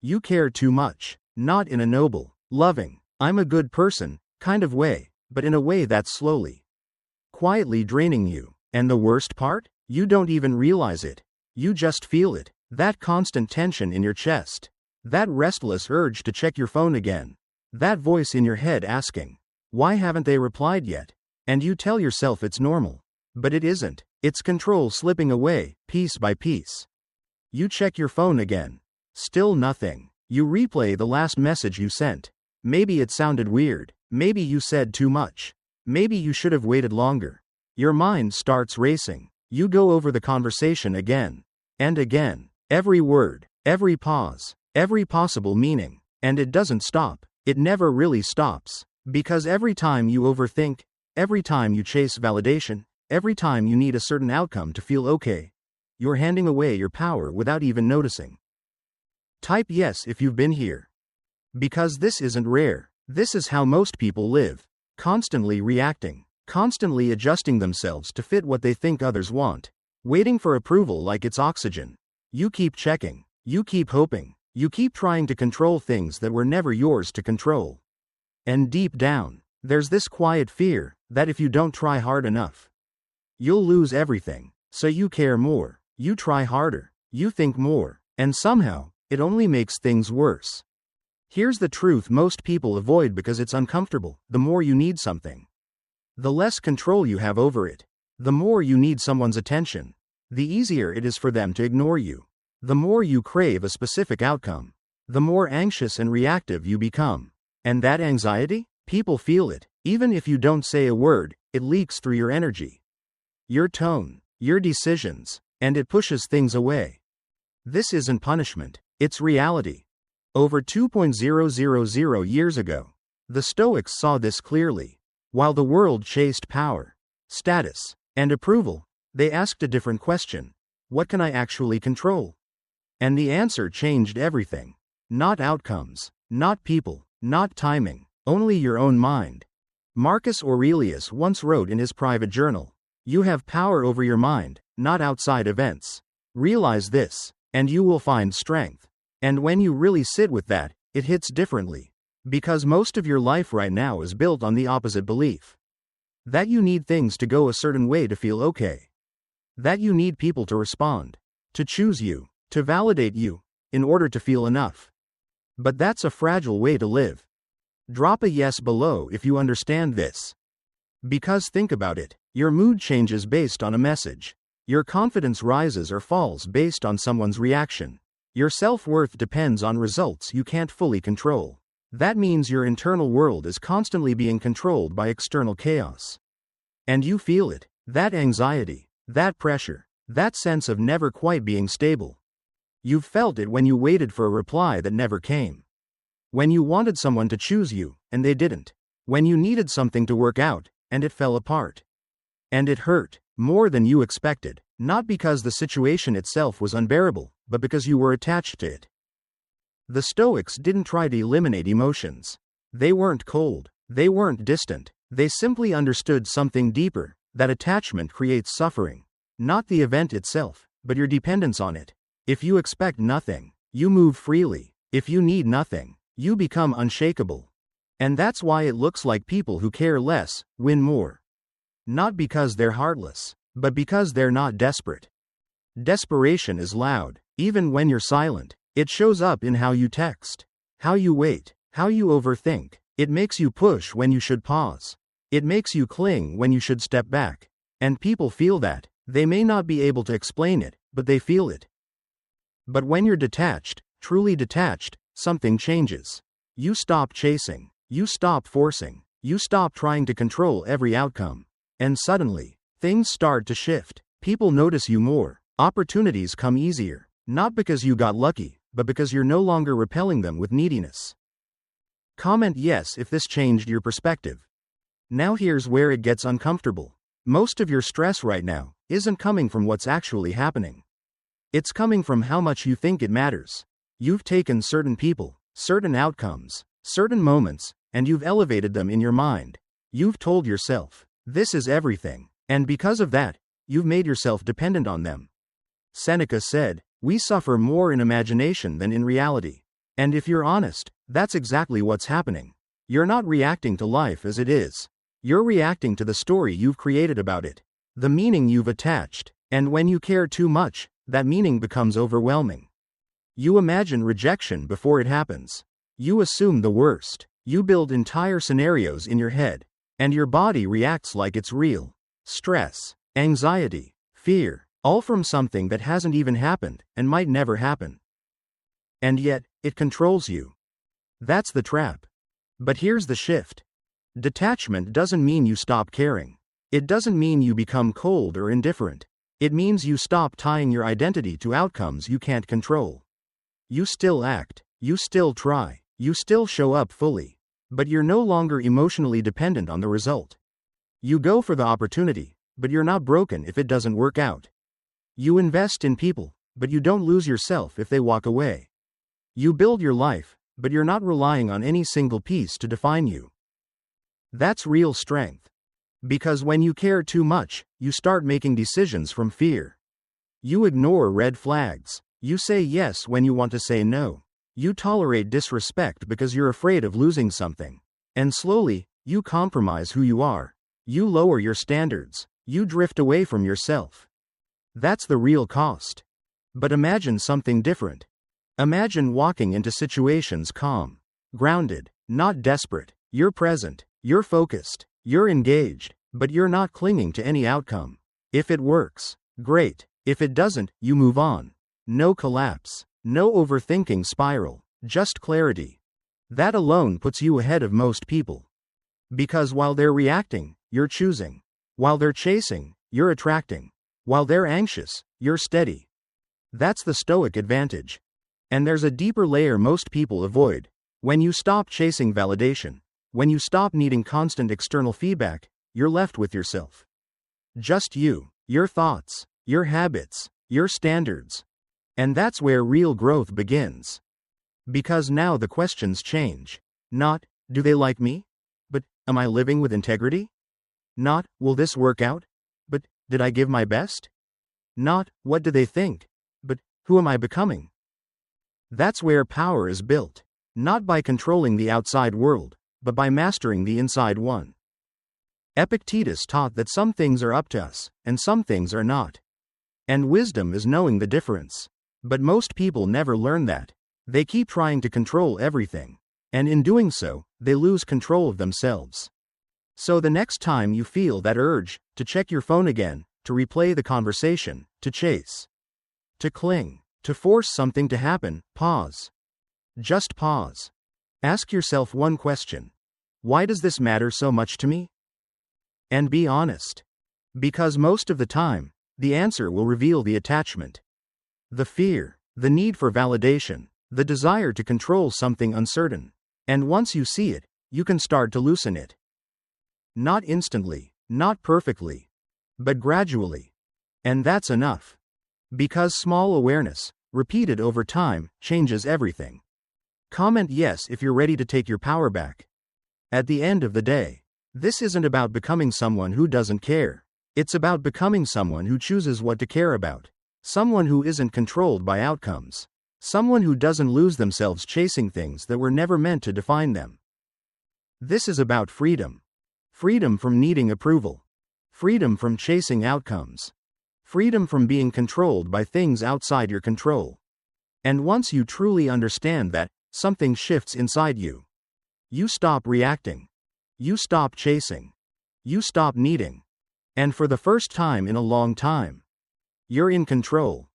You care too much, not in a noble, loving, I'm a good person kind of way, but in a way that's slowly, quietly draining you. And the worst part? You don't even realize it. You just feel it. That constant tension in your chest. That restless urge to check your phone again. That voice in your head asking, why haven't they replied yet? And you tell yourself it's normal. But it isn't. It's control slipping away, piece by piece. You check your phone again. Still nothing. You replay the last message you sent. Maybe it sounded weird. Maybe you said too much. Maybe you should have waited longer. Your mind starts racing. You go over the conversation again and again. Every word, every pause, every possible meaning. And it doesn't stop. It never really stops. Because every time you overthink, every time you chase validation, every time you need a certain outcome to feel okay, you're handing away your power without even noticing. Type yes if you've been here. Because this isn't rare. This is how most people live. Constantly reacting. Constantly adjusting themselves to fit what they think others want. Waiting for approval like it's oxygen. You keep checking. You keep hoping. You keep trying to control things that were never yours to control. And deep down, there's this quiet fear that if you don't try hard enough, you'll lose everything. So you care more. You try harder. You think more. And somehow, it only makes things worse. Here's the truth most people avoid because it's uncomfortable. The more you need something, the less control you have over it. The more you need someone's attention, the easier it is for them to ignore you. The more you crave a specific outcome, the more anxious and reactive you become. And that anxiety? People feel it. Even if you don't say a word, it leaks through your energy, your tone, your decisions, and it pushes things away. This isn't punishment, it's reality. Over 2,000 years ago, the Stoics saw this clearly. While the world chased power, status, and approval, they asked a different question. What can I actually control? And the answer changed everything. Not outcomes, not people, not timing, only your own mind. Marcus Aurelius once wrote in his private journal, you have power over your mind, not outside events. Realize this, and you will find strength. And when you really sit with that, it hits differently. Because most of your life right now is built on the opposite belief. That you need things to go a certain way to feel okay. That you need people to respond, to choose you, to validate you, in order to feel enough. But that's a fragile way to live. Drop a yes below if you understand this. Because think about it, your mood changes based on a message. Your confidence rises or falls based on someone's reaction. Your self-worth depends on results you can't fully control. That means your internal world is constantly being controlled by external chaos. And you feel it, that anxiety, that pressure, that sense of never quite being stable. You've felt it when you waited for a reply that never came. When you wanted someone to choose you, and they didn't. When you needed something to work out, and it fell apart. And it hurt, more than you expected, not because the situation itself was unbearable, but because you were attached to it. The Stoics didn't try to eliminate emotions. They weren't cold. They weren't distant. They simply understood something deeper, that attachment creates suffering. Not the event itself, but your dependence on it. If you expect nothing, you move freely. If you need nothing, you become unshakable. And that's why it looks like people who care less win more. Not because they're heartless, but because they're not desperate. Desperation is loud, even when you're silent. It shows up in how you text, how you wait, how you overthink. It makes you push when you should pause. It makes you cling when you should step back. And people feel that. They may not be able to explain it, but they feel it. But when you're detached, truly detached, something changes. You stop chasing. You stop forcing. You stop trying to control every outcome. And suddenly, things start to shift. People notice you more. Opportunities come easier. Not because you got lucky, but because you're no longer repelling them with neediness. Comment yes if this changed your perspective. Now here's where it gets uncomfortable. Most of your stress right now isn't coming from what's actually happening. It's coming from how much you think it matters. You've taken certain people, certain outcomes, certain moments, and you've elevated them in your mind. You've told yourself, this is everything. And because of that, you've made yourself dependent on them. Seneca said, we suffer more in imagination than in reality. And if you're honest, that's exactly what's happening. You're not reacting to life as it is. You're reacting to the story you've created about it, the meaning you've attached. And when you care too much, that meaning becomes overwhelming. You imagine rejection before it happens. You assume the worst. You build entire scenarios in your head, and your body reacts like it's real. Stress, anxiety, fear, all from something that hasn't even happened and might never happen. And yet, it controls you. That's the trap. But here's the shift. Detachment doesn't mean you stop caring. It doesn't mean you become cold or indifferent. It means you stop tying your identity to outcomes you can't control. You still act, you still try, you still show up fully, but you're no longer emotionally dependent on the result. You go for the opportunity, but you're not broken if it doesn't work out. You invest in people, but you don't lose yourself if they walk away. You build your life, but you're not relying on any single piece to define you. That's real strength. Because when you care too much, you start making decisions from fear. You ignore red flags. You say yes when you want to say no. You tolerate disrespect because you're afraid of losing something. And slowly, you compromise who you are. You lower your standards. You drift away from yourself. That's the real cost. But imagine something different. Imagine walking into situations calm, grounded, not desperate. You're present, you're focused, you're engaged, but you're not clinging to any outcome. If it works, great. If it doesn't, you move on. No collapse, no overthinking spiral, just clarity. That alone puts you ahead of most people. Because while they're reacting, you're choosing. While they're chasing, you're attracting. While they're anxious, you're steady. That's the Stoic advantage. And there's a deeper layer most people avoid. When you stop chasing validation, when you stop needing constant external feedback, you're left with yourself. Just you, your thoughts, your habits, your standards. And that's where real growth begins. Because now the questions change. Not, do they like me? But, am I living with integrity? Not, will this work out? But, did I give my best? Not, what do they think? But, who am I becoming? That's where power is built. Not by controlling the outside world, but by mastering the inside one. Epictetus taught that some things are up to us, and some things are not. And wisdom is knowing the difference. But most people never learn that. They keep trying to control everything. And in doing so, they lose control of themselves. So the next time you feel that urge, to check your phone again, to replay the conversation, to chase, to cling, to force something to happen, pause. Just pause. Ask yourself one question. Why does this matter so much to me? And be honest. Because most of the time, the answer will reveal the attachment. The fear, the need for validation, the desire to control something uncertain. And once you see it, you can start to loosen it. Not instantly, not perfectly, but gradually. And that's enough. Because small awareness, repeated over time, changes everything. Comment yes if you're ready to take your power back. At the end of the day, this isn't about becoming someone who doesn't care. It's about becoming someone who chooses what to care about. Someone who isn't controlled by outcomes. Someone who doesn't lose themselves chasing things that were never meant to define them. This is about freedom. Freedom from needing approval. Freedom from chasing outcomes. Freedom from being controlled by things outside your control. And once you truly understand that, something shifts inside you. You stop reacting. You stop chasing. You stop needing. And for the first time in a long time, you're in control.